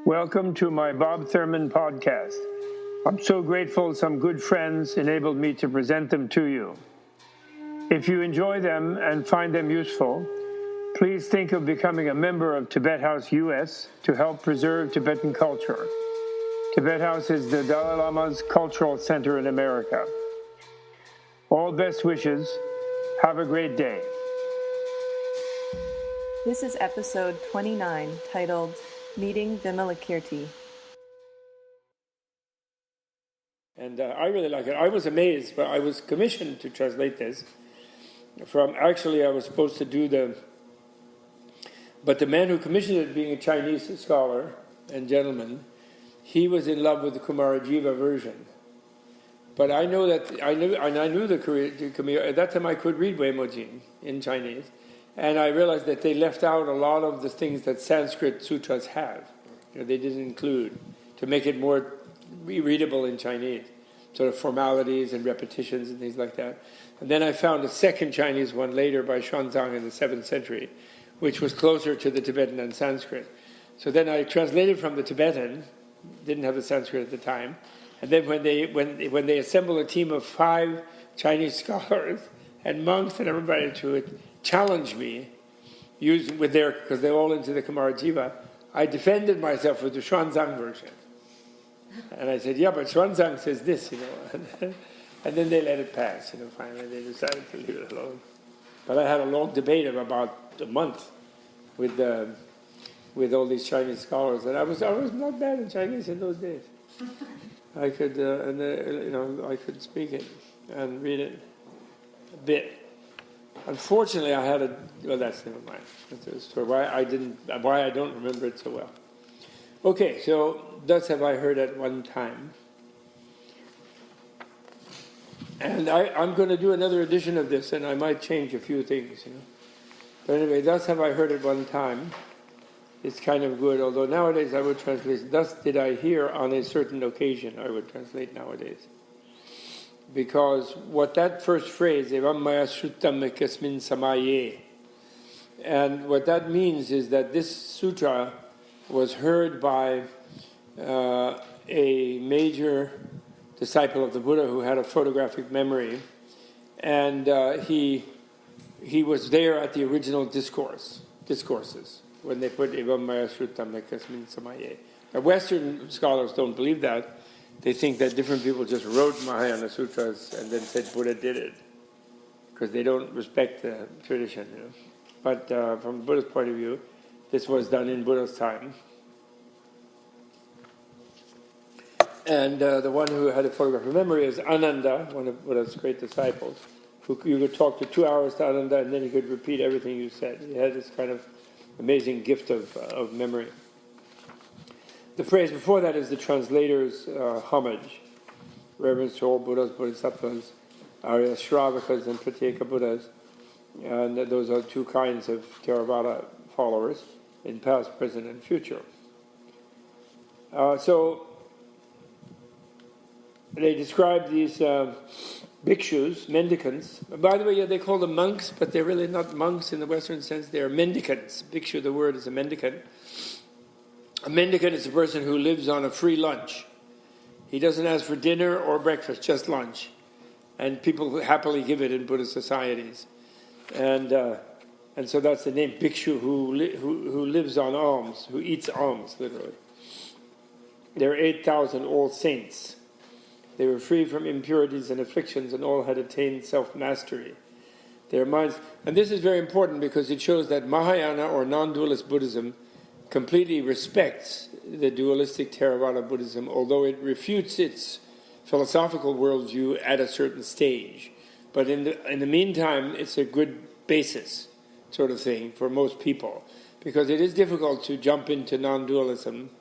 Welcome to my Bob Thurman podcast. I'm so grateful some good friends enabled me to present them to you. If you enjoy them and find them useful, please think of becoming a member of Tibet House US to help preserve Tibetan culture. Tibet House is the Dalai Lama's cultural center in America. All best wishes. Have a great day. This is episode 29, titled Meeting Vimalakirti. And I really like it. I was amazed, but I was commissioned to translate this from, actually I was supposed to do but the man who commissioned it, being a Chinese scholar and gentleman, he was in love with the Kumarajiva version. But I knew the Korean, at that time I could read Weimojin in Chinese, and I realized that they left out a lot of the things that Sanskrit sutras have. They didn't include, to make it more readable in Chinese, sort of formalities and repetitions and things like that. And then I found a second Chinese one later by Xuanzang in the 7th century, which was closer to the Tibetan than Sanskrit. So then I translated from the Tibetan, didn't have the Sanskrit at the time, and then when they assembled a team of 5 Chinese scholars and monks and everybody to challenge me, because they're all into the Kumarajiva, I defended myself with the Xuanzang version. And I said, yeah, but Xuanzang says this, and then they let it pass, finally they decided to leave it alone. But I had a long debate of about a month with all these Chinese scholars, and I was not bad in Chinese in those days. I could, I could speak it and read it a bit. Unfortunately, I had that's never mind. That's a story. Why I don't remember it so well. Okay, so thus have I heard at one time. And I'm going to do another edition of this, and I might change a few things, But anyway, thus have I heard at one time. It's kind of good, although nowadays I would translate, thus did I hear on a certain occasion, I would translate nowadays. Because what that first phrase, evam maya shruttam ekasmin samaye, and what that means is that this sutra was heard by a major disciple of the Buddha who had a photographic memory, and he was there at the original discourses, when they put evam maya shruttam ekasmin samaye. Now, Western scholars don't believe that. They think that different people just wrote Mahayana sutras and then said Buddha did it, because they don't respect the tradition. But from Buddha's point of view, this was done in Buddha's time. And the one who had a photographic memory is Ananda, one of Buddha's great disciples, who you could talk to 2 hours to Ananda and then he could repeat everything you said. He had this kind of amazing gift of memory. The phrase before that is the translator's homage. Reverence to all Buddhas, bodhisattvas, Arya Shravakas, and Pratyeka Buddhas. And those are 2 kinds of Theravada followers in past, present, and future. So they describe these bhikshus, mendicants. By the way, they call them monks, but they're really not monks in the Western sense. They're mendicants. Bhikshu, the word is a mendicant. A mendicant is a person who lives on a free lunch. He doesn't ask for dinner or breakfast, just lunch. And people happily give it in Buddhist societies. And so that's the name, bhikshu, who lives on alms, who eats alms, literally. There are 8,000 all saints. They were free from impurities and afflictions, and all had attained self-mastery. Their minds, and this is very important because it shows that Mahayana, or non-dualist Buddhism, completely respects the dualistic Theravada Buddhism, although it refutes its philosophical worldview at a certain stage. But in the meantime, it's a good basis sort of thing for most people, because it is difficult to jump into non-dualism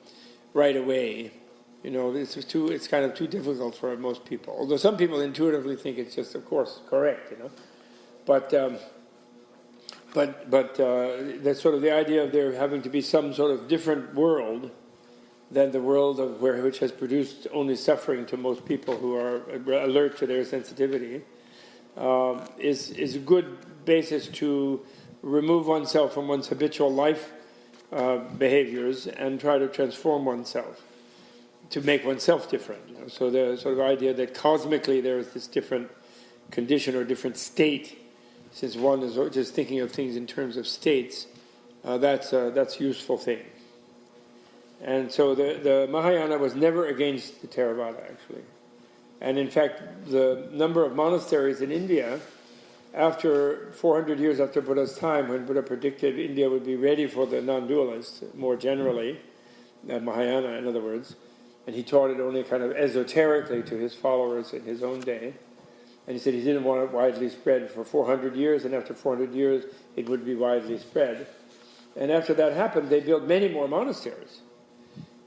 right away. It's kind of too difficult for most people. Although some people intuitively think it's just, of course, correct. But that's sort of the idea of there having to be some sort of different world than the world which has produced only suffering to most people who are alert to their sensitivity, is a good basis to remove oneself from one's habitual life behaviors and try to transform oneself, to make oneself different. So the sort of idea that cosmically there is this different condition or different state, since one is just thinking of things in terms of states, that's a useful thing. And so the Mahayana was never against the Theravada, actually. And in fact, the number of monasteries in India, after 400 years after Buddha's time, when Buddha predicted India would be ready for the non-dualists, more generally, Mahayana in other words, and he taught it only kind of esoterically to his followers in his own day. And he said he didn't want it widely spread for 400 years, and after 400 years it would be widely spread. And after that happened, they built many more monasteries.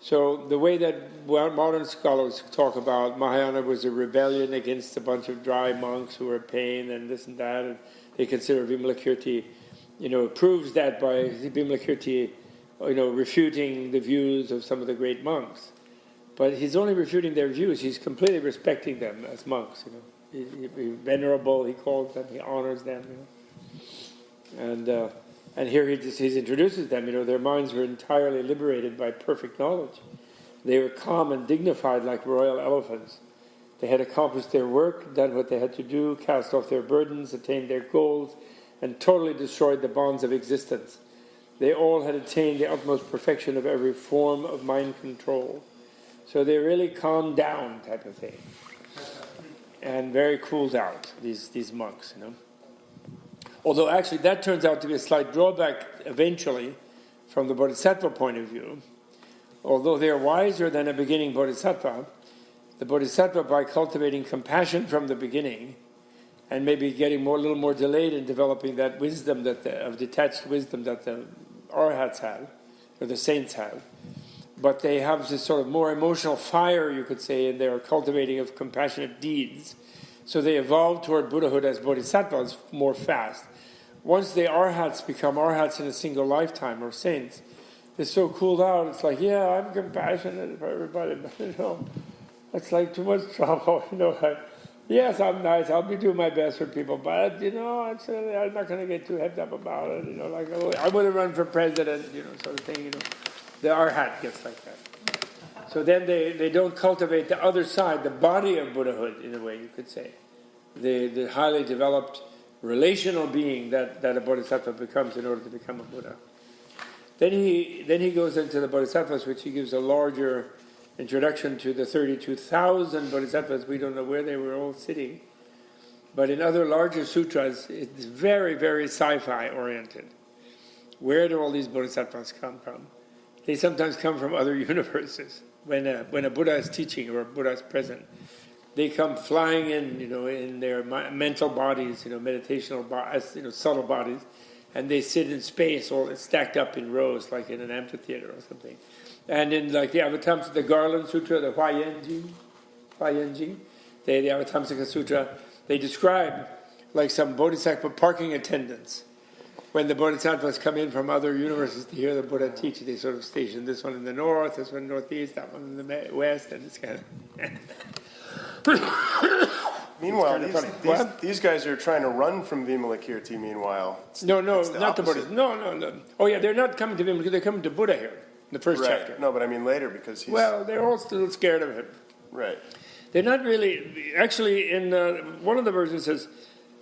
So the way that modern scholars talk about Mahayana was a rebellion against a bunch of dry monks who were in pain and this and that, and they consider Vimalakirti, proves that by Vimalakirti, refuting the views of some of the great monks. But he's only refuting their views. He's completely respecting them as monks. He's venerable. He calls them. He honors them. And here he introduces them. Their minds were entirely liberated by perfect knowledge. They were calm and dignified like royal elephants. They had accomplished their work, done what they had to do, cast off their burdens, attained their goals, and totally destroyed the bonds of existence. They all had attained the utmost perfection of every form of mind control. So they really calmed down, type of thing, and very cooled out, these monks, Although actually that turns out to be a slight drawback eventually from the bodhisattva point of view. Although they are wiser than a beginning bodhisattva, the bodhisattva, by cultivating compassion from the beginning and maybe getting a little more delayed in developing that wisdom of detached wisdom that the arhats have, or the saints have, but they have this sort of more emotional fire, you could say, in their cultivating of compassionate deeds. So they evolve toward Buddhahood as bodhisattvas more fast. Once the arhats become arhats in a single lifetime, or saints, they're so cooled out, it's like, yeah, I'm compassionate for everybody, but it's like too much trouble, yes, I'm nice, I'll be doing my best for people, but, actually, I'm not going to get too head up about it, I want to run for president, sort of thing, The arhat gets like that. So then they don't cultivate the other side, the body of Buddhahood, in a way, you could say. The highly developed relational being that a bodhisattva becomes in order to become a Buddha. Then he goes into the bodhisattvas, which he gives a larger introduction to the 32,000 bodhisattvas. We don't know where they were all sitting. But in other larger sutras, it's very, very sci-fi oriented. Where do all these bodhisattvas come from? They sometimes come from other universes. When a Buddha is teaching or a Buddha is present, they come flying in their mental bodies, meditational bodies, subtle bodies, and they sit in space, all stacked up in rows, like in an amphitheater or something. And in like the Avatamsaka, the Garland Sutra, the Huayanjing, the Avatamsaka Sutra, they describe like some bodhisattva parking attendants. When the bodhisattvas come in from other universes to hear the Buddha teach, they sort of station this one in the north, this one in the northeast, that one in the west, and it's kind of... Meanwhile, these guys are trying to run from Vimalakirti, meanwhile. No, not the Buddha. No. Oh yeah, they're not coming to Vimalakirti, they're coming to Buddha here, in the first chapter. No, but I mean later, because he's... Well, they're all still scared of him. Right. They're not really... Actually, in one of the versions says,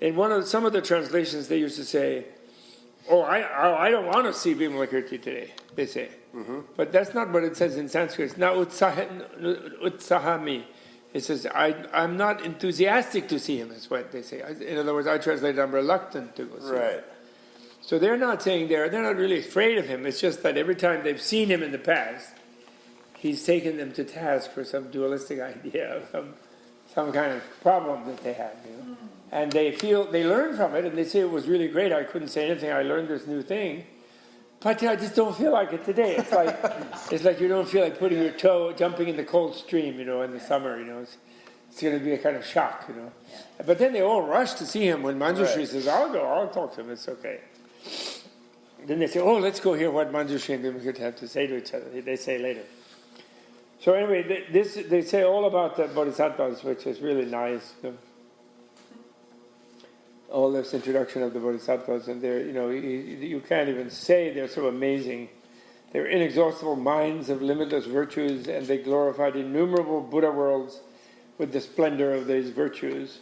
in some of the translations, they used to say, I don't want to see Vimalakirti today, they say. Mm-hmm. But that's not what it says in Sanskrit. It's not utsahami. It says, I'm not enthusiastic to see him, is what they say. In other words, I translate, I'm reluctant to go see him. So they're not saying they're not really afraid of him. It's just that every time they've seen him in the past, he's taken them to task for some dualistic idea of some kind of problem that they have, And they learn from it, and they say it was really great. I couldn't say anything. I learned this new thing, but I just don't feel like it today. It's like you don't feel like putting your toe, jumping in the cold stream, in the summer. It's going to be a kind of shock, But then they all rush to see him when Manjushri says, I'll talk to him. It's okay. Then they say, let's go hear what Manjushri and Vimalakirti have to say to each other. They say later. So anyway, they say all about the bodhisattvas, which is really nice. All this introduction of the bodhisattvas, and they're, you can't even say they're so amazing. They were inexhaustible mines of limitless virtues, and they glorified innumerable Buddha worlds with the splendor of these virtues.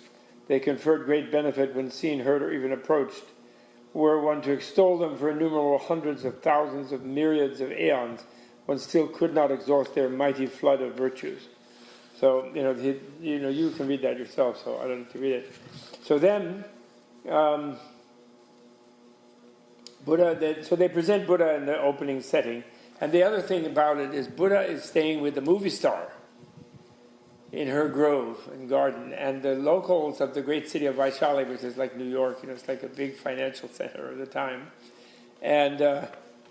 They conferred great benefit when seen, heard, or even approached. Were one to extol them for innumerable hundreds of thousands of myriads of aeons, one still could not exhaust their mighty flood of virtues. So, you can read that yourself, so I don't need to read it. So then, so they present Buddha in the opening setting. And the other thing about it is Buddha is staying with the movie star in her grove and garden. And the locals of the great city of Vaisali, which is like New York, it's like a big financial center of the time. And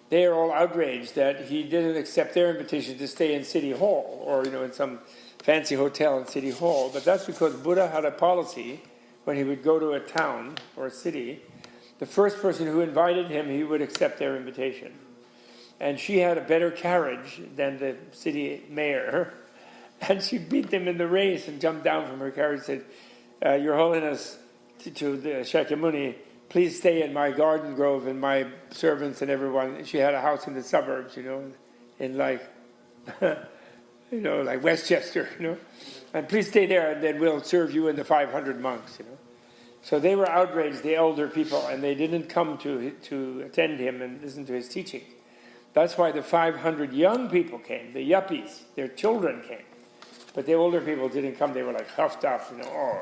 they are all outraged that he didn't accept their invitation to stay in City Hall or, in some fancy hotel in City Hall. But that's because Buddha had a policy when he would go to a town or a city, the first person who invited him, he would accept their invitation. And she had a better carriage than the city mayor, and she beat them in the race and jumped down from her carriage and said, Your Holiness, to the Shakyamuni, please stay in my garden grove and my servants and everyone. She had a house in the suburbs, in like Westchester, and please stay there and then we'll serve you and the 500 monks, So they were outraged, the elder people, and they didn't come to attend him and listen to his teaching. That's why the 500 young people came, the yuppies, their children came. But the older people didn't come, they were like huffed up,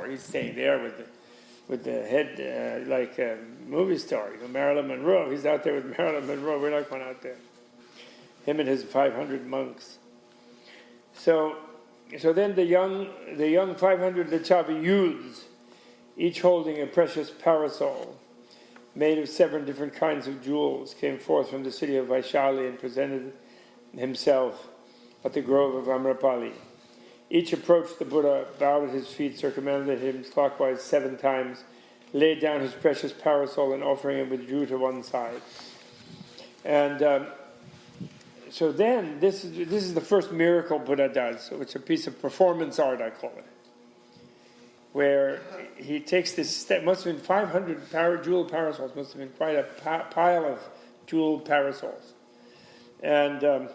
he's staying there with the head, like a movie star, Marilyn Monroe. He's out there with Marilyn Monroe, we're not going out there. Him and his 500 monks. So then the young 500 Lichavi youths, each holding a precious parasol made of 7 different kinds of jewels, came forth from the city of Vaisali and presented himself at the grove of Amrapali. Each approached the Buddha, bowed at his feet, circumambulated him clockwise 7 times, laid down his precious parasol, and offering him withdrew to one side. And so then, this is the first miracle Buddha does. So it's a piece of performance art, I call it, where he takes this step. Must have been 500 jeweled parasols. Must have been quite a pile of jeweled parasols. And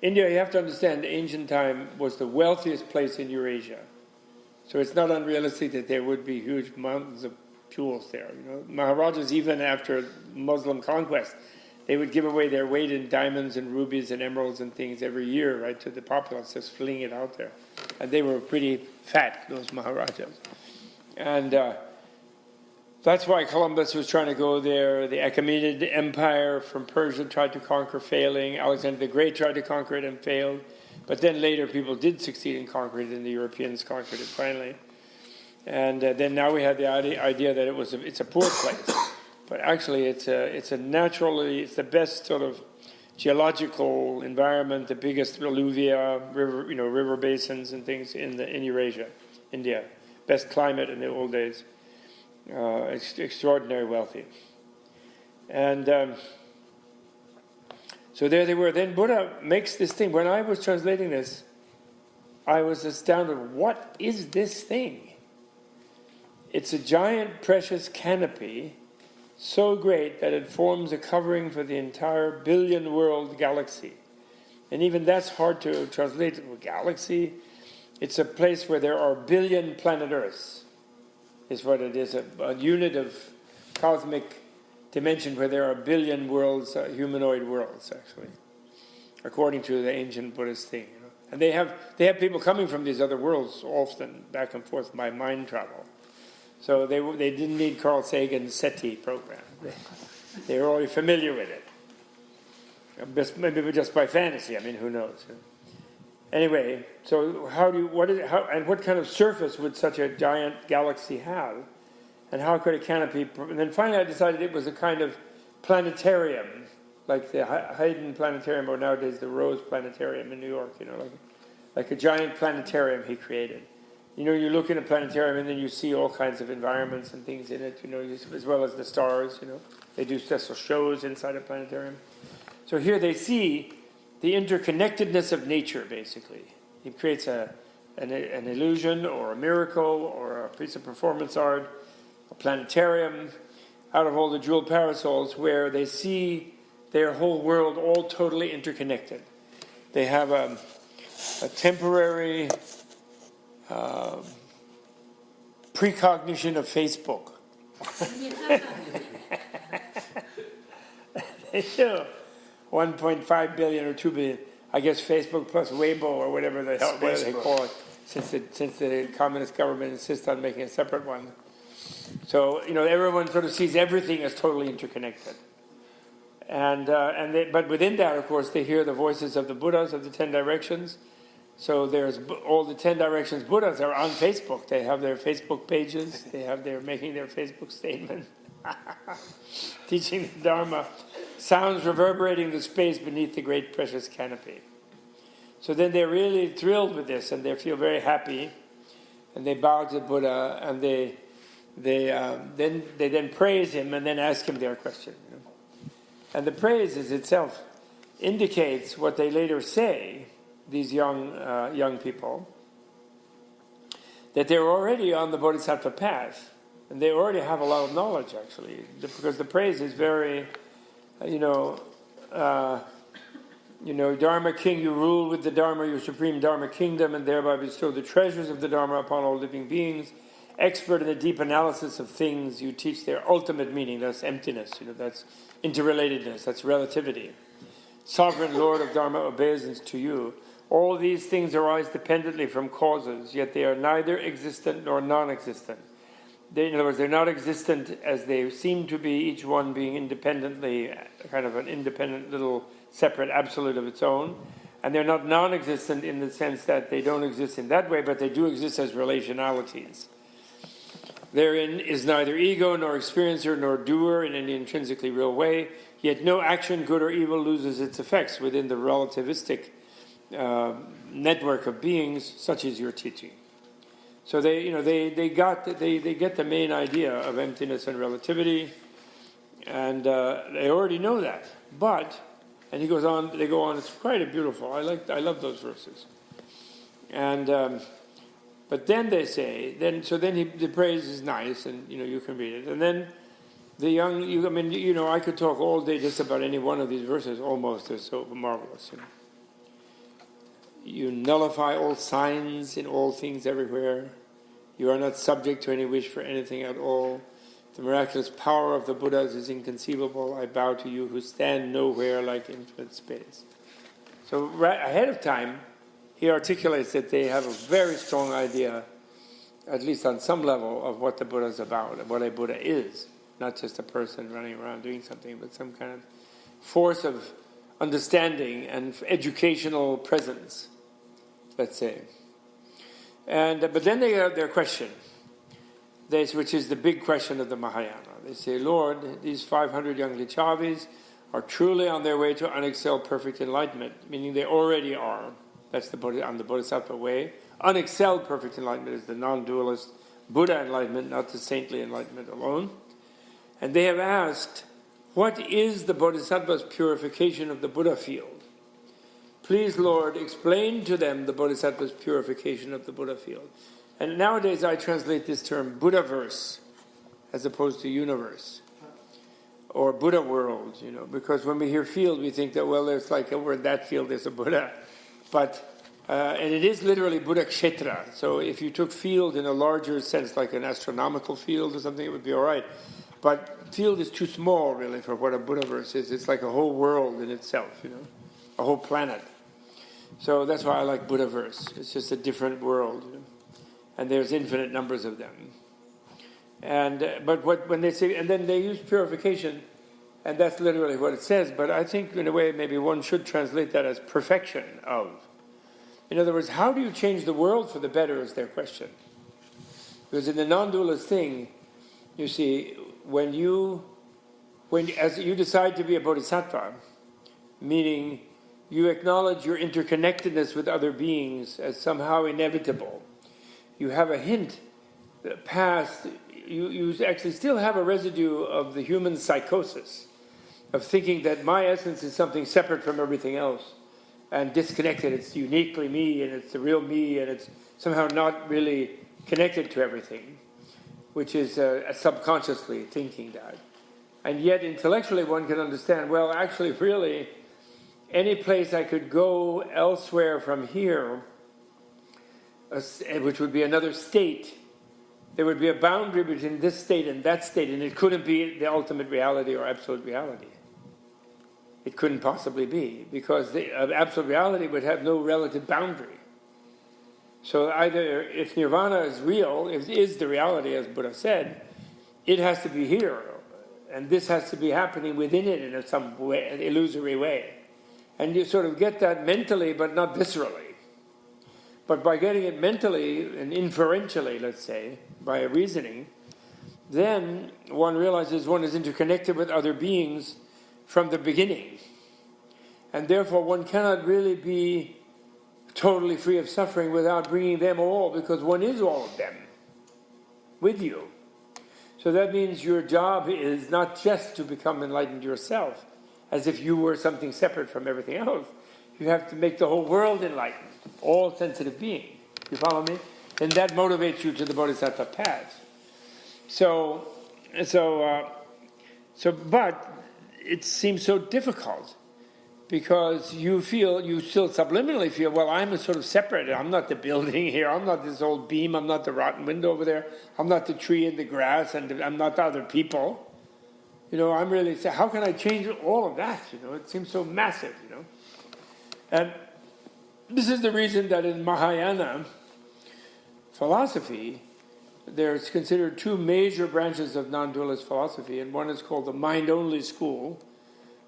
India, you have to understand, ancient time was the wealthiest place in Eurasia. So it's not unrealistic that there would be huge mountains of jewels there. Maharajas, even after Muslim conquest, they would give away their weight in diamonds and rubies and emeralds and things every year, right, to the populace, just fling it out there. And they were pretty fat, those Maharajas. And that's why Columbus was trying to go there. The Achaemenid Empire from Persia tried to conquer, failing. Alexander the Great tried to conquer it and failed. But then later people did succeed in conquering it, and the Europeans conquered it finally. And then now we have the idea that it's a poor place. But actually it's the best sort of geological environment, the biggest alluvia, river basins and things in Eurasia, India. Best climate in the old days. Extraordinary wealthy. And so there they were. Then Buddha makes this thing. When I was translating this, I was astounded. What is this thing? It's a giant precious canopy, so great that it forms a covering for the entire billion-world galaxy. And even that's hard to translate to a galaxy. It's a place where there are billion planet Earths, is what it is, a unit of cosmic dimension where there are a billion worlds, humanoid worlds, actually, according to the ancient Buddhist thing. And they have people coming from these other worlds often, back and forth by mind travel. So they didn't need Carl Sagan's SETI program. They were already familiar with it. Maybe just by fantasy. Who knows? Anyway, so what kind of surface would such a giant galaxy have? And how could a canopy... And then finally I decided it was a kind of planetarium, like the Haydn Planetarium, or nowadays the Rose Planetarium in New York, like a giant planetarium he created. You look in a planetarium and then you see all kinds of environments and things in it, as well as the stars, They do special shows inside a planetarium. So here they see the interconnectedness of nature, basically. He creates an illusion or a miracle or a piece of performance art, a planetarium, out of all the jeweled parasols, where they see their whole world all totally interconnected. They have a temporary precognition of Facebook. They do. 1.5 billion or 2 billion. I guess Facebook plus Weibo or whatever the hell they call it, since the communist government insists on making a separate one. So everyone sort of sees everything as totally interconnected. But within that, of course, they hear the voices of the Buddhas of the 10 directions. So there's all the 10 directions Buddhas are on Facebook. They have their Facebook pages. They're making their Facebook statement, teaching the Dharma. Sounds reverberating the space beneath the great precious canopy. So then they're really thrilled with this, and they feel very happy, and they bow to the Buddha, and they then praise him, and then ask him their question. And the praise itself indicates what they later say. These young people, that they're already on the bodhisattva path, and they already have a lot of knowledge actually, because the praise is very. Dharma King, you rule with the Dharma, your supreme Dharma kingdom, and thereby bestow the treasures of the Dharma upon all living beings. Expert in the deep analysis of things, you teach their ultimate meaning. That's emptiness. That's interrelatedness. That's relativity. Sovereign Lord of Dharma, obeisance to you. All these things arise dependently from causes, yet they are neither existent nor non-existent. In other words, they're not existent as they seem to be, each one being independently, kind of an independent little separate absolute of its own. And they're not non-existent in the sense that they don't exist in that way, but they do exist as relationalities. Therein is neither ego, nor experiencer, nor doer in any intrinsically real way, yet no action, good or evil, loses its effects within the relativistic network of beings, such as your teaching. So they get the main idea of emptiness and relativity, and they already know that. But, and they go on. It's quite beautiful. I love those verses. And but then they say, the praise is nice, and you can read it. And then I could talk all day just about any one of these verses. Almost, they're so marvelous. You nullify all signs in all things everywhere. You are not subject to any wish for anything at all. The miraculous power of the Buddhas is inconceivable. I bow to you who stand nowhere like infinite space. So right ahead of time, he articulates that they have a very strong idea, at least on some level, of what the Buddha is about, and what a Buddha is. Not just a person running around doing something, but some kind of force of understanding and educational presence, let's say. But then they have their question, which is the big question of the Mahayana. They say, Lord, these 500 young Lichavis are truly on their way to unexcelled perfect enlightenment, meaning they already are. That's on the Bodhisattva way. Unexcelled perfect enlightenment is the non-dualist Buddha enlightenment, not the saintly enlightenment alone. And they have asked, what is the Bodhisattva's purification of the Buddha field? Please, Lord, explain to them the Bodhisattva's purification of the Buddha field. And nowadays I translate this term Buddhaverse as opposed to universe or Buddha world, because when we hear field we think that, well, there's like over in that field there's a Buddha. But, and it is literally Buddha Kshetra. So if you took field in a larger sense, like an astronomical field or something, it would be all right. But field is too small, really, for what a Buddhaverse is. It's like a whole world in itself, a whole planet. So that's why I like Buddhaverse. It's just a different world, and there's infinite numbers of them. But when they say, and then they use purification, and that's literally what it says. But I think, in a way, maybe one should translate that as perfection of. In other words, how do you change the world for the better is their question. Because in the non-dualist thing, you see, as you decide to be a bodhisattva, meaning you acknowledge your interconnectedness with other beings as somehow inevitable. You have a hint that past, you actually still have a residue of the human psychosis, of thinking that my essence is something separate from everything else, and disconnected. It's uniquely me, and it's the real me, and it's somehow not really connected to everything, which is subconsciously thinking that. And yet intellectually one can understand, well, actually, really, any place I could go elsewhere from here, which would be another state, there would be a boundary between this state, and it couldn't be the ultimate reality or absolute reality. It couldn't possibly be, because the absolute reality would have no relative boundary. So either if nirvana is real, if it is the reality, as Buddha said, it has to be here, and this has to be happening within it in some way, an illusory way. And you sort of get that mentally, but not viscerally. But by getting it mentally and inferentially, let's say, by reasoning, then one realizes one is interconnected with other beings from the beginning. And therefore one cannot really be totally free of suffering without bringing them all, because one is all of them with you. So that means your job is not just to become enlightened yourself, as if you were something separate from everything else. You have to make the whole world enlightened, all sensitive beings. You follow me? And that motivates you to the bodhisattva path. But it seems so difficult, because you still subliminally feel, well, I'm a sort of separate. I'm not the building here. I'm not this old beam. I'm not the rotten window over there. I'm not the tree in the grass, and I'm not the other people. I'm really, how can I change all of that? It seems so massive, And this is the reason that in Mahayana philosophy, there's considered two major branches of non-dualist philosophy, and one is called the mind-only school,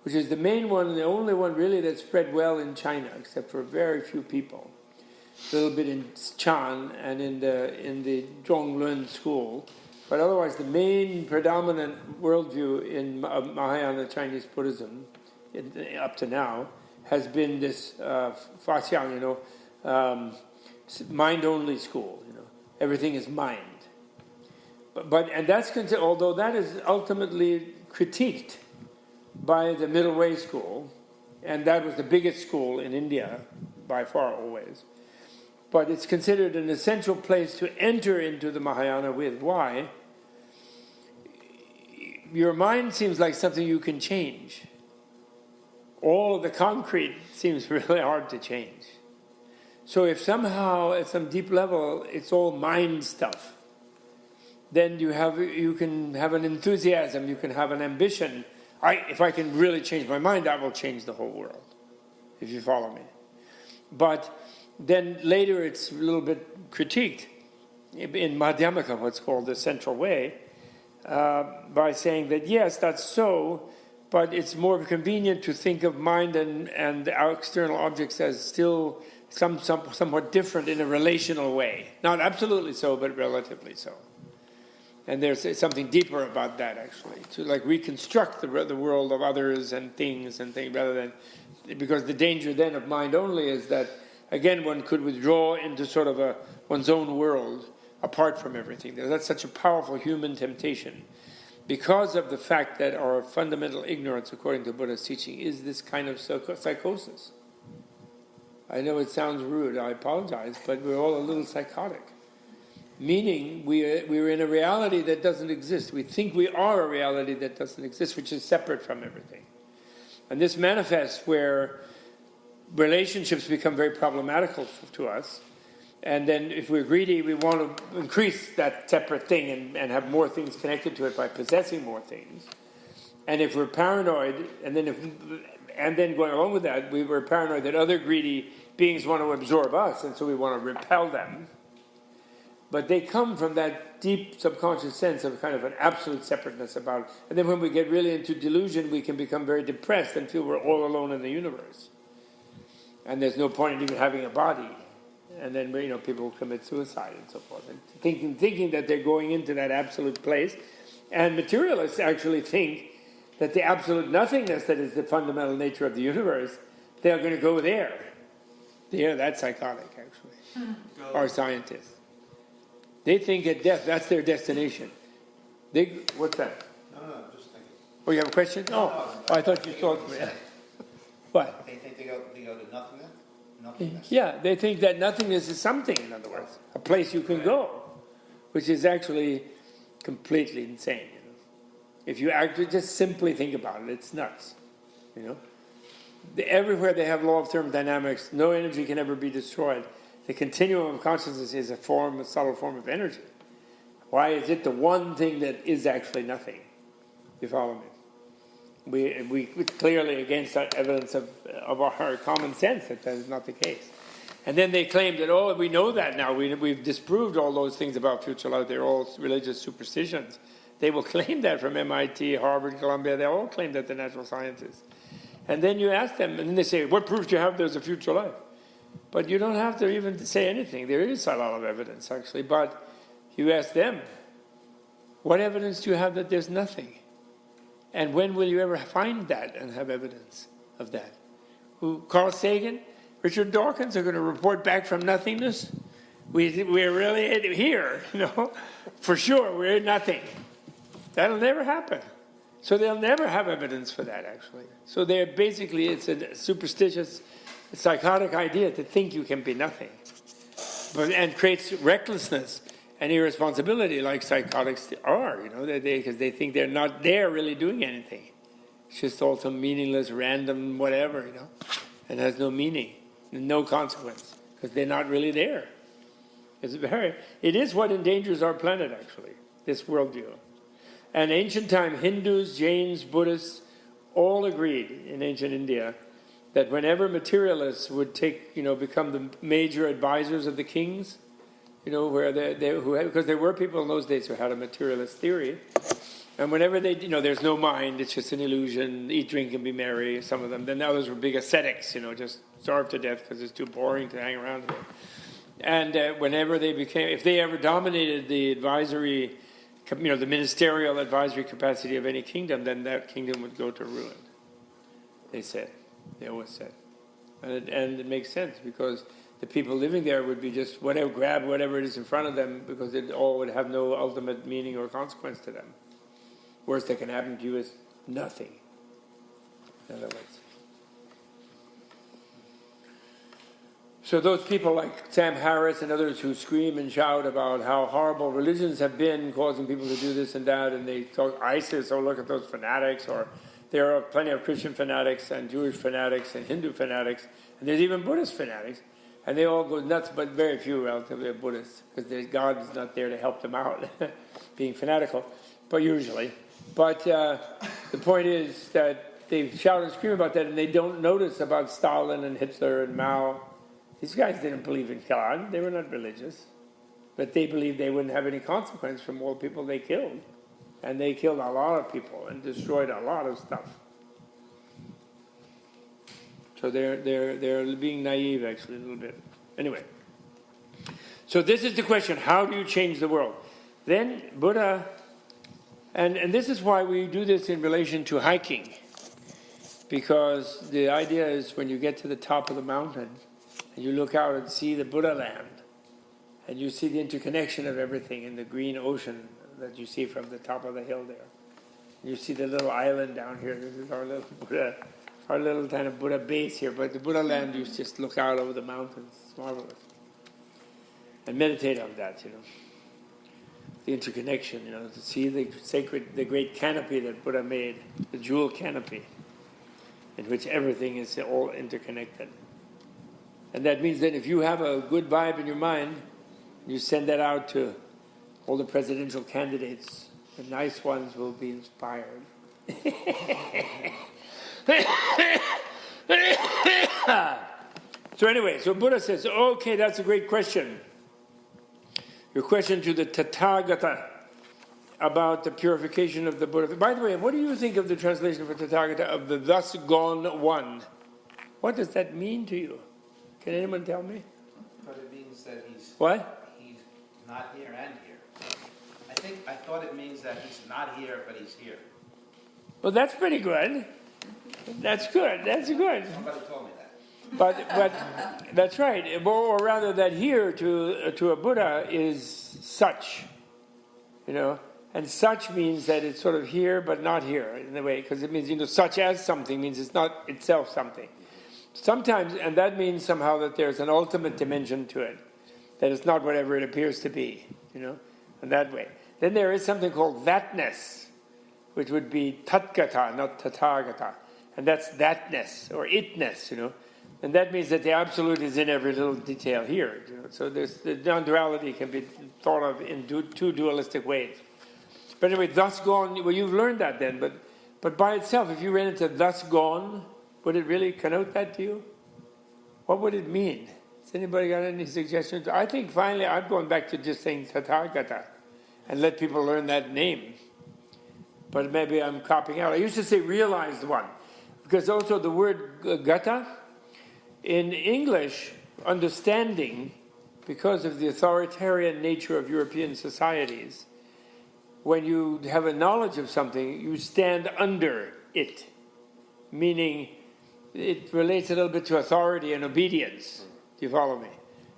which is the main one and the only one really that spread well in China, except for very few people. A little bit in Chan and in the Zhonglun school, but otherwise the main predominant worldview in Mahayana Chinese Buddhism up to now has been this Faxiang, mind-only school. Everything is mind. And that's considered, although that is ultimately critiqued by the middle way school, and that was the biggest school in India by far always. But it's considered an essential place to enter into the Mahayana with. Why? Your mind seems like something you can change. All of the concrete seems really hard to change. So if somehow at some deep level it's all mind stuff, then you can have an enthusiasm, you can have an ambition. If I can really change my mind, I will change the whole world, if you follow me. But then later it's a little bit critiqued in Madhyamaka, what's called the central way, by saying that yes, that's so, but it's more convenient to think of mind and our external objects as still somewhat different in a relational way. Not absolutely so, but relatively so. And there's something deeper about that, actually, to reconstruct the world of others and things rather than, because the danger then of mind only is that, again, one could withdraw into sort of one's own world apart from everything. That's such a powerful human temptation, because of the fact that our fundamental ignorance, according to Buddha's teaching, is this kind of psychosis. I know it sounds rude, I apologize, but we're all a little psychotic. Meaning we're in a reality that doesn't exist. We think we are a reality that doesn't exist, which is separate from everything. And this manifests where relationships become very problematical to us. And then if we're greedy, we want to increase that separate thing and have more things connected to it by possessing more things. And if we're paranoid, and then going along with that, we were paranoid that other greedy beings want to absorb us, and so we want to repel them. But they come from that deep subconscious sense of kind of an absolute separateness about it. And then when we get really into delusion, we can become very depressed and feel we're all alone in the universe. And there's no point in even having a body. And then people commit suicide and so forth. And thinking that they're going into that absolute place. And materialists actually think that the absolute nothingness that is the fundamental nature of the universe, they're going to go there. That's psychotic, actually. Or scientists. They think at death, that's their destination. What's that? No, just thinking. Oh, you have a question? No, I thought you thought. What? They think they go to nothingness? Nothingness. Yeah, they think that nothingness is something, in other words. A place you can go, which is actually completely insane. If you actually just simply think about it, it's nuts. You know, everywhere they have law of thermodynamics, no energy can ever be destroyed. The continuum of consciousness is a subtle form of energy. Why is it the one thing that is actually nothing? You follow me? We clearly against that evidence of our common sense that is not the case. And then they claim that, we know that now. We've disproved all those things about future life. They're all religious superstitions. They will claim that from MIT, Harvard, Columbia. They all claim that, the natural scientists. And then you ask them, and then they say, what proof do you have there's a future life? But you don't have to even say anything. There is a lot of evidence, actually. But you ask them, what evidence do you have that there's nothing? And when will you ever find that and have evidence of that? Carl Sagan, Richard Dawkins are going to report back from nothingness? We're really here, for sure, we're in nothing. That'll never happen. So they'll never have evidence for that, actually. So they're basically, it's a superstitious, psychotic idea to think you can be nothing. And creates recklessness and irresponsibility like psychotics are, because they think they're not there really doing anything. It's just all some meaningless, random whatever, and has no meaning, and no consequence, because they're not really there. It is what endangers our planet, actually, this worldview. And ancient time, Hindus, Jains, Buddhists, all agreed in ancient India that whenever materialists would become the major advisors of the kings, because there were people in those days who had a materialist theory, and whenever they, there's no mind, it's just an illusion, eat, drink, and be merry, some of them. Then others were big ascetics, just starve to death because it's too boring to hang around with. And whenever they if they ever dominated the advisory, the ministerial advisory capacity of any kingdom, then that kingdom would go to ruin. They always said. And it makes sense, because the people living there would be just grab whatever it is in front of them, because it all would have no ultimate meaning or consequence to them. Worst that can happen to you is nothing, in other words. So those people like Sam Harris and others who scream and shout about how horrible religions have been, causing people to do this and that, and they talk ISIS, look at those fanatics, or there are plenty of Christian fanatics and Jewish fanatics and Hindu fanatics, and there's even Buddhist fanatics, and they all go nuts, but very few relatively are Buddhists, because God is not there to help them out, being fanatical, but usually. But the point is that they shout and scream about that, and they don't notice about Stalin and Hitler and Mao. These guys didn't believe in God. They were not religious. But they believed they wouldn't have any consequence from all the people they killed. And they killed a lot of people and destroyed a lot of stuff. So they're being naive, actually, a little bit. Anyway. So this is the question. How do you change the world? Then Buddha... And this is why we do this in relation to hiking. Because the idea is when you get to the top of the mountain, and you look out and see the Buddha land, and you see the interconnection of everything in the green ocean that you see from the top of the hill there. You see the little island down here. This is our little Buddha, our little kind of Buddha base here. But the Buddha land, you just look out over the mountains. It's marvelous. And meditate on that, The interconnection, to see the great canopy that Buddha made, the jewel canopy, in which everything is all interconnected. And that means that if you have a good vibe in your mind, you send that out to all the presidential candidates, the nice ones will be inspired. So anyway, so Buddha says, okay, that's a great question. Your question to the Tathagata about the purification of the Buddha. By the way, what do you think of the translation for Tathagata of the thus gone one? What does that mean to you? Can anyone tell me? But it means that he's... What? He's not here and here. I thought it means that he's not here, but he's here. Well, that's pretty good. That's good. That's good. Somebody told me that. But that's right. Or rather, that here to a Buddha is such, and such means that it's sort of here but not here in a way, because it means such as something means it's not itself something. Sometimes, and that means somehow that there's an ultimate dimension to it, that it's not whatever it appears to be, in that way. Then there is something called thatness, which would be Tathagata, not Tathagata. And that's thatness or itness, And that means that the absolute is in every little detail here. So the non-duality can be thought of in two dualistic ways. But anyway, thus gone, well, you've learned that then, but by itself, if you ran into thus gone, would it really connote that to you? What would it mean? Has anybody got any suggestions? I think finally I'm going back to just saying Tathagata and let people learn that name. But maybe I'm copying out. I used to say realized one, because also the word gata, in English, understanding, because of the authoritarian nature of European societies, when you have a knowledge of something, you stand under it, meaning it relates a little bit to authority and obedience. Do you follow me?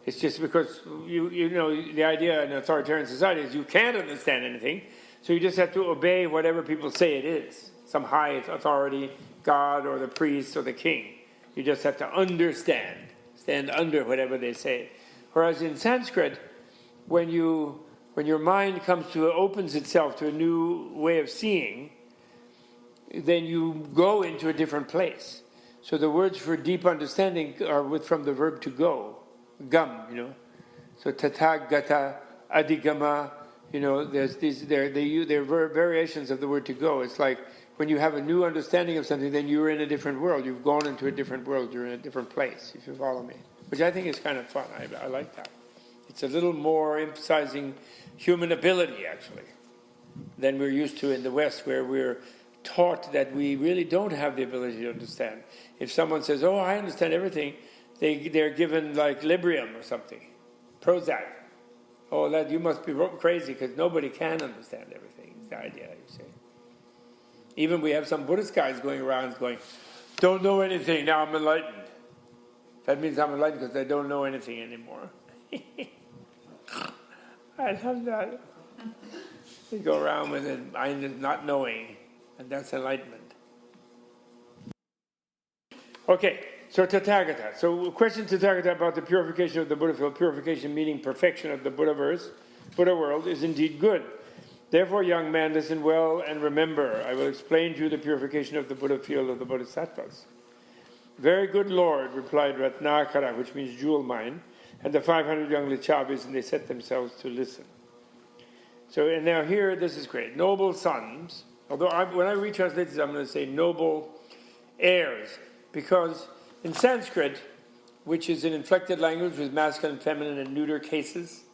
It's just because, the idea in an authoritarian society is you can't understand anything, so you just have to obey whatever people say it is. Some high authority, God or the priest or the king. You just have to understand, stand under whatever they say. Whereas in Sanskrit, when your mind opens itself to a new way of seeing, then you go into a different place. So the words for deep understanding are from the verb to go, gam, So tathagata, adigama, there's they're variations of the word to go. It's like when you have a new understanding of something, then you're in a different world. You've gone into a different world. You're in a different place, if you follow me. Which I think is kind of fun. I like that. It's a little more emphasizing human ability, actually, than we're used to in the West, where we're taught that we really don't have the ability to understand. If someone says, "Oh, I understand everything," they're given like Librium or something, Prozac. Oh, that you must be crazy because nobody can understand everything. It's the idea, you see. Even we have some Buddhist guys going around going, "Don't know anything, now I'm enlightened." That means I'm enlightened because I don't know anything anymore. I love that. They go around with it, mind is not knowing, and that's enlightenment. Okay, so Tathagata. So question Tathagata about the purification of the Buddha field. Purification meaning perfection of the Buddha world is indeed good. Therefore, young man, listen well and remember, I will explain to you the purification of the Buddha field of the bodhisattvas. Very good Lord, replied Ratnakara, which means jewel mine, and the 500 young Lichavis, and they set themselves to listen. So, and now here, this is great. Noble sons, although when I retranslate this, I'm going to say noble heirs, because in Sanskrit, which is an inflected language with masculine, feminine, and neuter cases,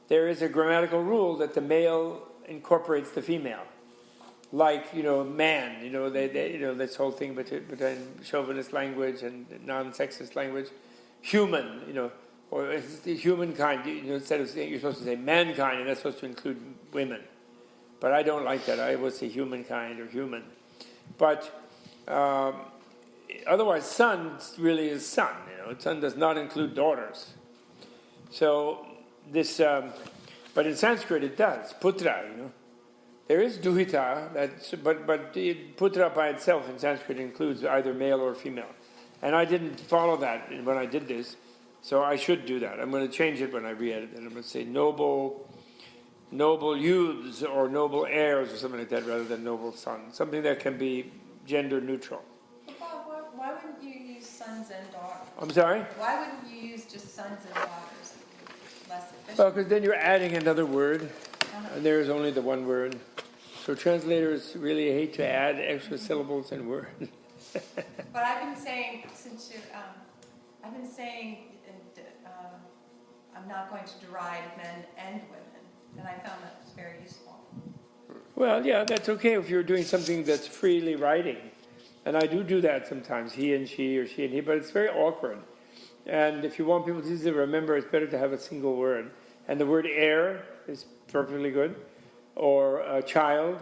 there is a grammatical rule that the male incorporates the female. Like, man, they this whole thing between chauvinist language and non-sexist language. Human, or it's the humankind, instead of saying, you're supposed to say mankind, and that's supposed to include women. But I don't like that. I would say humankind or human. But otherwise, son really is son. Son does not include daughters. So this, but in Sanskrit it does. Putra, There is duhita, but putra by itself in Sanskrit includes either male or female. And I didn't follow that when I did this, so I should do that. I'm going to change it when I re-edit it. I'm going to say noble youths or noble heirs or something like that rather than noble sons. Something that can be gender neutral. Why wouldn't you use sons and daughters? I'm sorry? Why wouldn't you use just sons and daughters? Less efficient. Well, because then you're adding another word, and there is only the one word. So translators really hate to add extra syllables in words. But I've been saying, I'm not going to deride men and women, and I found that was very useful. Well, yeah, that's okay if you're doing something that's freely writing. And I do that sometimes, he and she or she and he, but it's very awkward. And if you want people to remember, it's better to have a single word. And the word heir is perfectly good, or a child,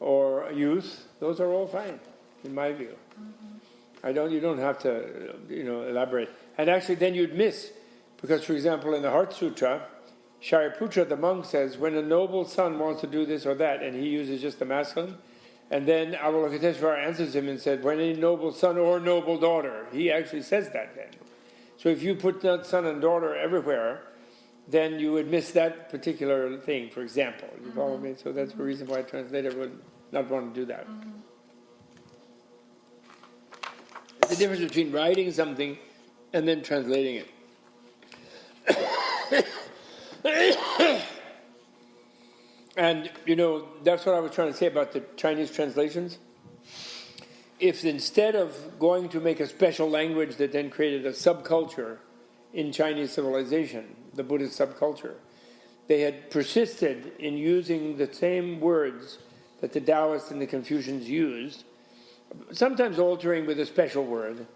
or a youth. Those are all fine, in my view. Mm-hmm. You don't have to, elaborate. And actually, then you'd miss, because, for example, in the Heart Sutra, Shariputra, the monk, says, when a noble son wants to do this or that, and he uses just the masculine, and then Avalokiteshvara answers him and said, when a noble son or noble daughter, he actually says that then. So if you put that son and daughter everywhere, then you would miss that particular thing, for example. You follow me? So that's the reason why a translator would not want to do that. The difference between writing something and then translating it. And, that's what I was trying to say about the Chinese translations. If instead of going to make a special language that then created a subculture in Chinese civilization, the Buddhist subculture, they had persisted in using the same words that the Taoists and the Confucians used, sometimes altering with a special word.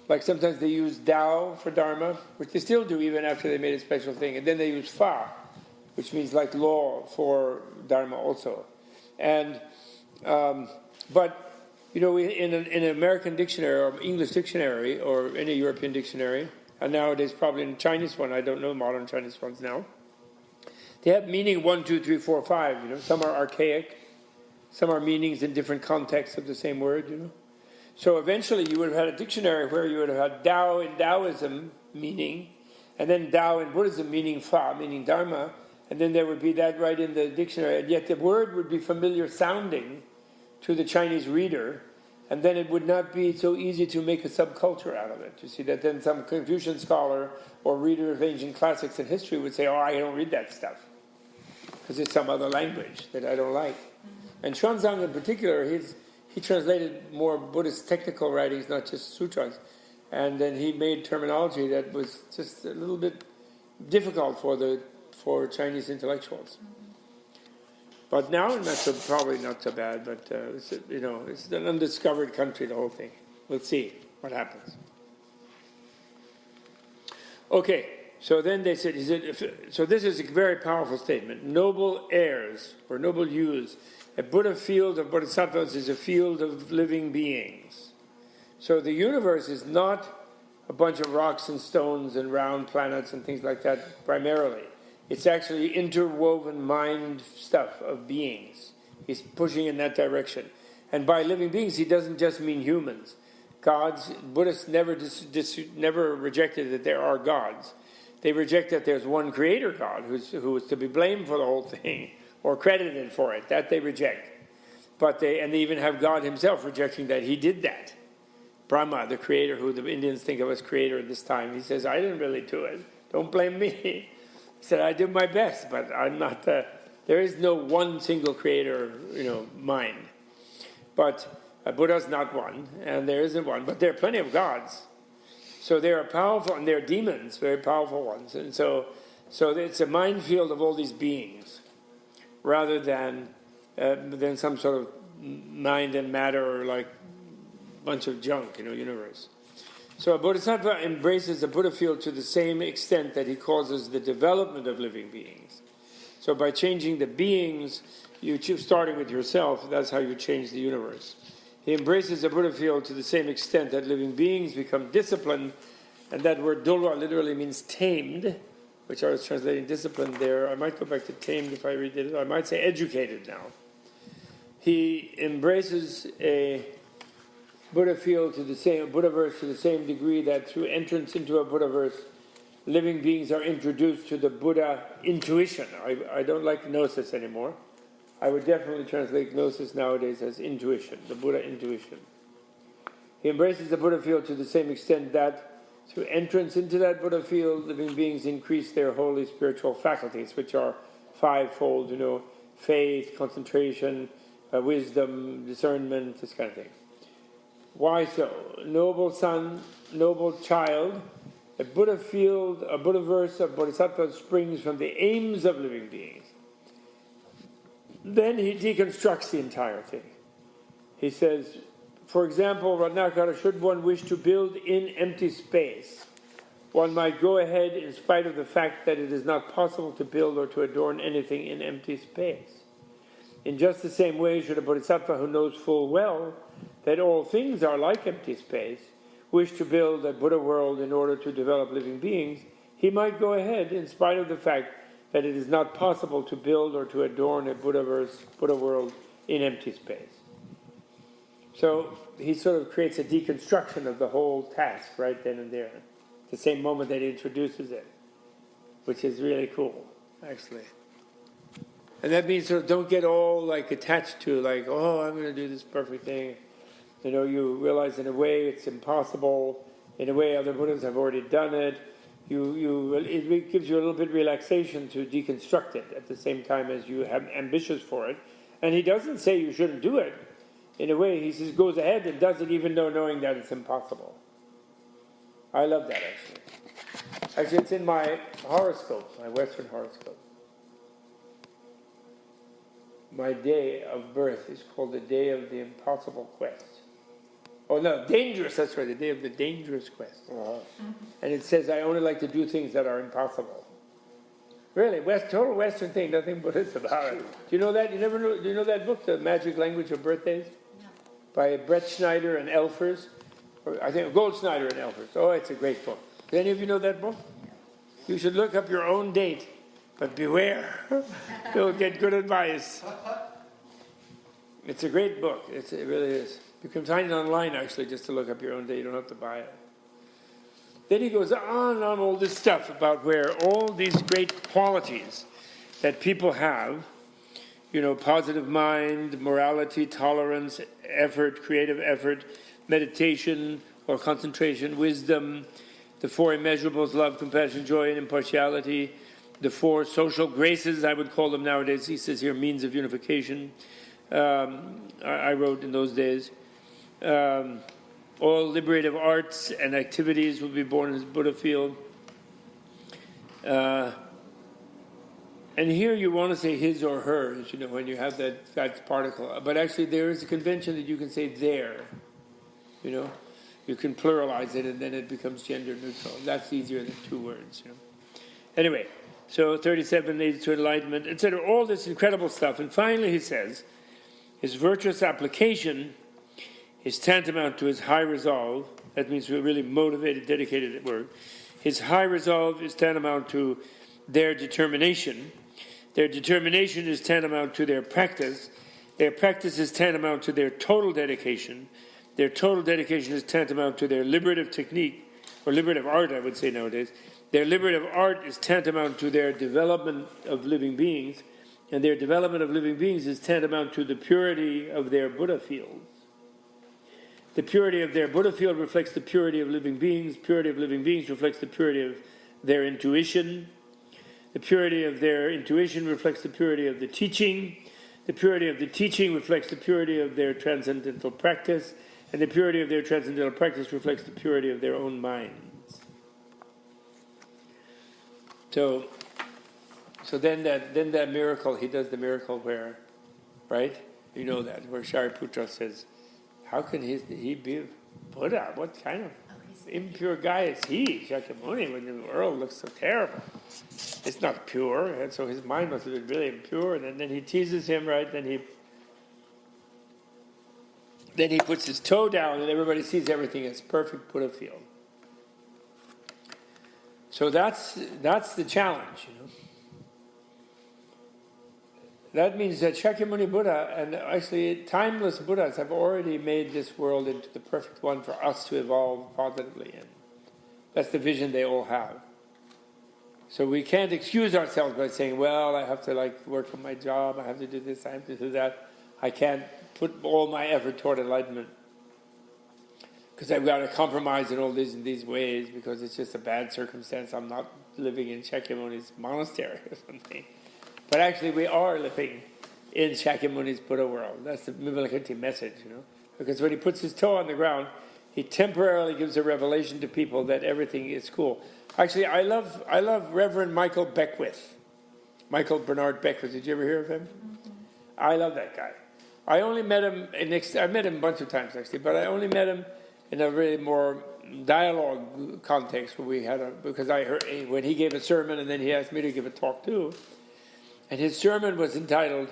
Like sometimes they use Tao for Dharma, which they still do even after they made a special thing. And then they use Fa, which means like law for Dharma also. And, but, in an American dictionary or English dictionary or any European dictionary, and nowadays probably in a Chinese one, I don't know modern Chinese ones now, they have meaning 1, 2, 3, 4, 5. Some are archaic, some are meanings in different contexts of the same word. So eventually you would have had a dictionary where you would have had Tao in Taoism meaning, and then Tao in Buddhism meaning Fa, meaning Dharma, and then there would be that right in the dictionary, and yet the word would be familiar sounding to the Chinese reader, and then it would not be so easy to make a subculture out of it. You see, that then some Confucian scholar or reader of ancient classics and history would say, I don't read that stuff, because it's some other language that I don't like. And Xuanzang in particular, he translated more Buddhist technical writings, not just sutras, and then he made terminology that was just a little bit difficult for Chinese intellectuals. But now, probably not so bad. But it's an undiscovered country, the whole thing. We'll see what happens. Okay, so then they said, so this is a very powerful statement. Noble heirs or noble youths, a Buddha field of bodhisattvas is a field of living beings. So the universe is not a bunch of rocks and stones and round planets and things like that primarily. It's actually interwoven mind stuff of beings. He's pushing in that direction. And by living beings, he doesn't just mean humans. Gods, Buddhists never rejected that there are gods. They reject that there's one creator God who is to be blamed for the whole thing or credited for it. That they reject. And they even have God himself rejecting that he did that. Brahma, the creator, who the Indians think of as creator at this time, he says, I didn't really do it. Don't blame me. He said, I did my best, but I'm not there is no one single creator, mind. But Buddha's not one, and there isn't one, but there are plenty of gods. So they are powerful, and they're demons, very powerful ones. And so it's a minefield of all these beings, rather than some sort of mind and matter or like bunch of junk, universe. So a bodhisattva embraces the Buddha field to the same extent that he causes the development of living beings. So by changing the beings, starting with yourself, that's how you change the universe. He embraces the Buddha field to the same extent that living beings become disciplined, and that word dolwa literally means tamed, which I was translating disciplined there. I might go back to tamed if I redid it. I might say educated now. He embraces a Buddha field to the same Buddhaverse to the same degree that through entrance into a Buddhaverse, living beings are introduced to the Buddha intuition. I don't like gnosis anymore. I would definitely translate gnosis nowadays as intuition, the Buddha intuition. He embraces the Buddha field to the same extent that through entrance into that Buddha field, living beings increase their holy spiritual faculties, which are fivefold, faith, concentration, wisdom, discernment, this kind of thing. Why so? Noble son, noble child, a Buddha field, a Buddha verse of bodhisattvas springs from the aims of living beings. Then he deconstructs the entire thing. He says, for example, Ratnakara, should one wish to build in empty space, one might go ahead in spite of the fact that it is not possible to build or to adorn anything in empty space. In just the same way, should a bodhisattva who knows full well that all things are like empty space wish to build a Buddha world in order to develop living beings, he might go ahead in spite of the fact that it is not possible to build or to adorn a Buddha world in empty space. So he sort of creates a deconstruction of the whole task right then and there, the same moment that he introduces it, which is really cool, actually. And that means sort of don't get all like attached to like, oh, I'm going to do this perfect thing. You know, you realize in a way it's impossible. In a way, other Buddhas have already done it. It gives you a little bit of relaxation to deconstruct it at the same time as you have ambitious for it. And he doesn't say you shouldn't do it. In a way, he says goes ahead and does it even though knowing that it's impossible. I love that actually. Actually, it's in my horoscope, my Western horoscope. My day of birth is called the day of the impossible quest. Oh no, dangerous, that's right, the day of the dangerous quest. And it says I only like to do things that are impossible. Really, total Western thing, nothing Buddhist about it. Do you know that? Do you know that book, The Magic Language of Birthdays? No. By Brett Schneider and Elfers? Or I think Gold Schneider and Elfers. Oh, it's a great book. Do any of you know that book? You should look up your own date, but beware. You'll get good advice. It's a great book. It really is. You can find it online, actually, just to look up your own date. You don't have to buy it. Then he goes on and on all this stuff about where all these great qualities that people have, you know, positive mind, morality, tolerance, effort, creative effort, meditation or concentration, wisdom, the four immeasurables, love, compassion, joy, and impartiality, the four social graces, I would call them nowadays. He says here, means of unification. I wrote in those days. All liberative arts and activities will be born in his Buddha field. And here you want to say his or hers, you know, when you have that particle. But actually there is a convention that you can say their, you know. You can pluralize it and then it becomes gender neutral. That's easier than two words, you know. Anyway, so 37 leads to enlightenment, etc. All this incredible stuff. And finally he says, his virtuous application is tantamount to his high resolve. That means we're really motivated, dedicated at work. His high resolve is tantamount to their determination. Their determination is tantamount to their practice. Their practice is tantamount to their total dedication. Their total dedication is tantamount to their liberative technique, or liberative art, I would say nowadays. Their liberative art is tantamount to their development of living beings, and their development of living beings is tantamount to the purity of their Buddha field. The purity of their Buddha field reflects the purity of living beings. Purity of living beings reflects the purity of their intuition. The purity of their intuition reflects the purity of the teaching. The purity of the teaching reflects the purity of their transcendental practice. And the purity of their transcendental practice reflects the purity of their own minds. So then that miracle, he does the miracle where, right? You know that, where Shariputra says, how can he be Buddha? What kind of impure guy is he? Shakyamuni, when the world looks so terrible. It's not pure, and so his mind must have been really impure. And then he teases him, right? Then he puts his toe down, and everybody sees everything as perfect Buddha field. So that's the challenge, you know. That means that Shakyamuni Buddha, and actually timeless Buddhas, have already made this world into the perfect one for us to evolve positively in. That's the vision they all have. So we can't excuse ourselves by saying, well, I have to work on my job, I have to do this, I have to do that. I can't put all my effort toward enlightenment because I've got to compromise in all these ways because it's just a bad circumstance. I'm not living in Shakyamuni's monastery or something. But actually we are living in Shakyamuni's Buddha world. That's the Vimalakirti message, you know. Because when he puts his toe on the ground, he temporarily gives a revelation to people that everything is cool. Actually, I love Reverend Michael Beckwith. Michael Bernard Beckwith. Did you ever hear of him? Mm-hmm. I love that guy. I only met him, I met him a bunch of times actually, but I only met him in a really more dialogue context where we had because I heard when he gave a sermon and then he asked me to give a talk too. And his sermon was entitled,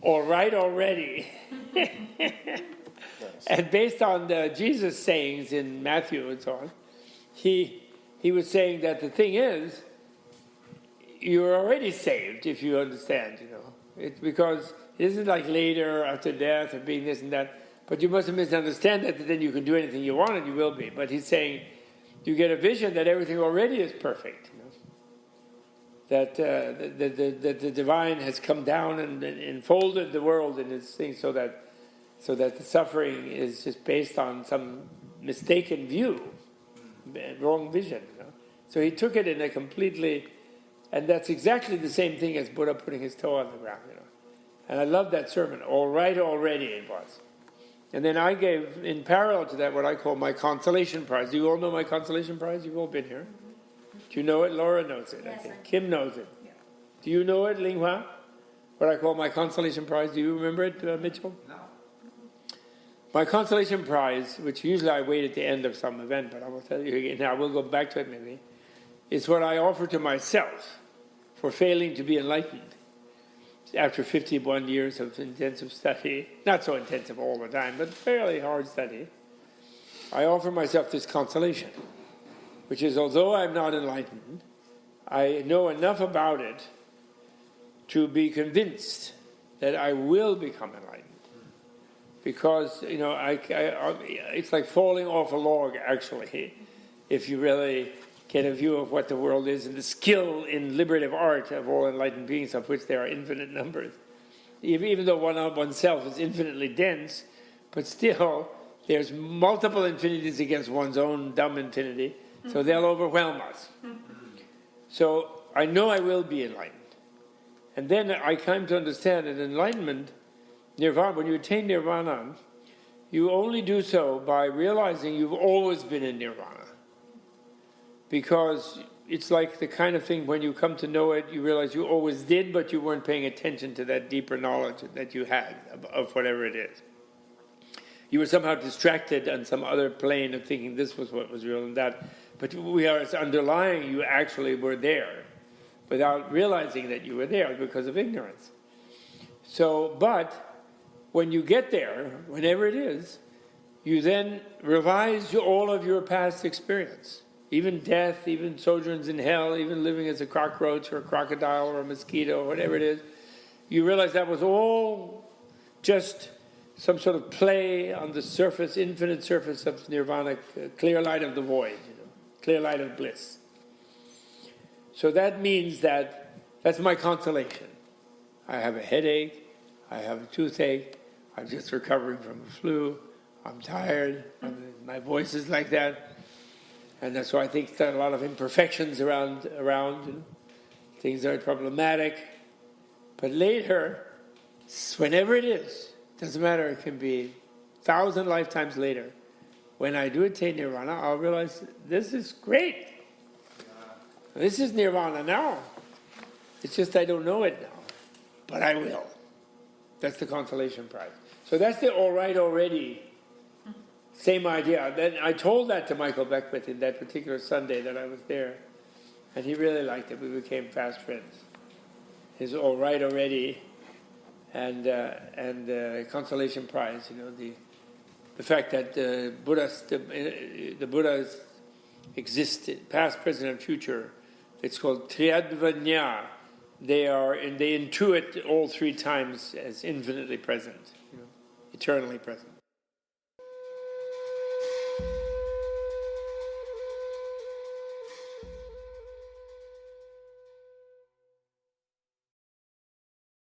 All Right Already. Nice. And based on the Jesus sayings in Matthew and so on, he was saying that the thing is, you're already saved if you understand, you know. It's because it isn't like later, after death, or being this and that. But you mustn't misunderstand that then you can do anything you want and you will be. But he's saying you get a vision that everything already is perfect. You know? that the divine has come down and enfolded the world in its thing, so that the suffering is just based on some mistaken view, wrong vision. So he took it in a completely, and that's exactly the same thing as Buddha putting his toe on the ground. And I love that sermon. All right, already it was. And then I gave, in parallel to that, what I call my consolation prize. Do you all know my consolation prize? You've all been here. Do you know it? Laura knows it. Yes, I think. I do. Kim knows it. Yeah. Do you know it, Linghua? What I call my consolation prize. Do you remember it, Mitchell? No. My consolation prize, which usually I wait at the end of some event, but I will tell you again now, we'll go back to it maybe, is what I offer to myself for failing to be enlightened after 51 years of intensive study. Not so intensive all the time, but fairly hard study. I offer myself this consolation, which is, although I'm not enlightened, I know enough about it to be convinced that I will become enlightened. Because, it's like falling off a log, actually, if you really get a view of what the world is and the skill in liberative art of all enlightened beings, of which there are infinite numbers. Even though one of oneself is infinitely dense, but still there's multiple infinities against one's own dumb infinity, so they'll overwhelm us. So I know I will be enlightened. And then I come to understand that enlightenment, nirvana, when you attain nirvana, you only do so by realizing you've always been in nirvana. Because it's like the kind of thing when you come to know it, you realize you always did, but you weren't paying attention to that deeper knowledge that you had of whatever it is. You were somehow distracted on some other plane of thinking this was what was real and that. But we are as underlying, you actually were there without realizing that you were there because of ignorance. So, but when you get there, whenever it is, you then revise all of your past experience. Even death, even sojourns in hell, even living as a cockroach or a crocodile or a mosquito, whatever it is, you realize that was all just some sort of play on the surface, infinite surface of nirvana, clear light of the void, clear light of bliss. So that means that's my consolation. I have a headache, I have a toothache, I'm just recovering from the flu, I'm tired, my voice is like that. And that's why I think there are a lot of imperfections around things are problematic. But later, whenever it is, doesn't matter, it can be 1,000 lifetimes later, when I do attain nirvana, I'll realize this is great. This is nirvana now. It's just I don't know it now, but I will. That's the consolation prize. So that's the all right already. Same idea. Then I told that to Michael Beckwith in that particular Sunday that I was there, and he really liked it. We became fast friends. His all right already, and consolation prize. The fact that the Buddhas existed, past, present, and future. It's called Triyadvanya. They intuit all three times as infinitely present, eternally present.